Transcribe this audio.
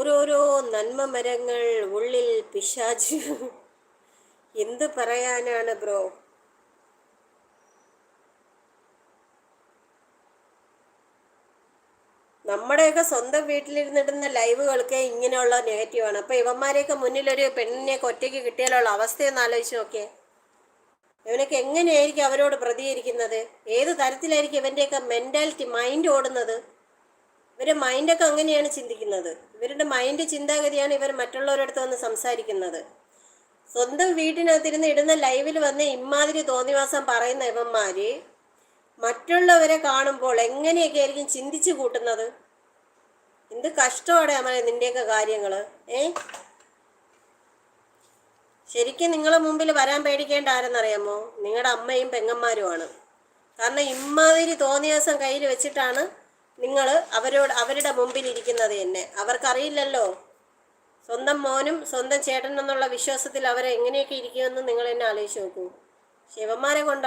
ഓരോരോ നന്മ മരങ്ങൾ ഉള്ളിൽ പിശാച്. എന്ത് പറയാനാണ് ബ്രോ. നമ്മുടെയൊക്കെ സ്വന്തം വീട്ടിലിരുന്നിടുന്ന ലൈവുകൾക്ക് ഇങ്ങനെയുള്ള നെഗറ്റീവാണ്. അപ്പോൾ ഇവന്മാരെയൊക്കെ മുന്നിലൊരു പെണ്ണിനെയൊക്കെ ഒറ്റയ്ക്ക് കിട്ടിയാലുള്ള അവസ്ഥയൊന്ന് ആലോചിച്ച് നോക്കിയേ. ഇവനൊക്കെ എങ്ങനെയായിരിക്കും അവരോട് പ്രതികരിക്കുന്നത്? ഏത് തരത്തിലായിരിക്കും ഇവൻ്റെയൊക്കെ മെൻറ്റാലിറ്റി, മൈൻഡ് ഓടുന്നത്? ഇവരുടെ മൈൻഡൊക്കെ അങ്ങനെയാണ് ചിന്തിക്കുന്നത്. ഇവരുടെ മൈൻഡ് ചിന്താഗതിയാണ് ഇവർ മറ്റുള്ളവരടുത്ത് വന്ന് സംസാരിക്കുന്നത്. സ്വന്തം വീട്ടിനകത്തിരുന്ന് ഇടുന്ന ലൈവിൽ വന്ന് ഇമാതിരി തോന്നിവാസം പറയുന്ന ഇവന്മാര് മറ്റുള്ളവരെ കാണുമ്പോൾ എങ്ങനെയൊക്കെ ആയിരിക്കും ചിന്തിച്ചു കൂട്ടുന്നത്? എന്ത് കഷ്ടമാണ് നമ്മളെ നിന്റെയൊക്കെ കാര്യങ്ങള്. ശരിക്കും നിങ്ങളെ മുമ്പിൽ വരാൻ പേടിക്കേണ്ട ആരെന്നറിയാമോ? നിങ്ങളുടെ അമ്മയും പെങ്ങന്മാരുമാണ്. കാരണം ഇമാതിരി തോന്നിയാസം കയ്യിൽ വെച്ചിട്ടാണ് നിങ്ങൾ അവരുടെ മുമ്പിൽ ഇരിക്കുന്നത് തന്നെ. അവർക്കറിയില്ലല്ലോ സ്വന്തം മോനും സ്വന്തം ചേട്ടൻ എന്നുള്ള വിശ്വാസത്തിൽ അവരെ എങ്ങനെയൊക്കെ ഇരിക്കുമെന്ന് നിങ്ങൾ എന്നെ ആലോചിച്ച് നോക്കൂ. ശിവന്മാരെ കൊണ്ടല്ലോ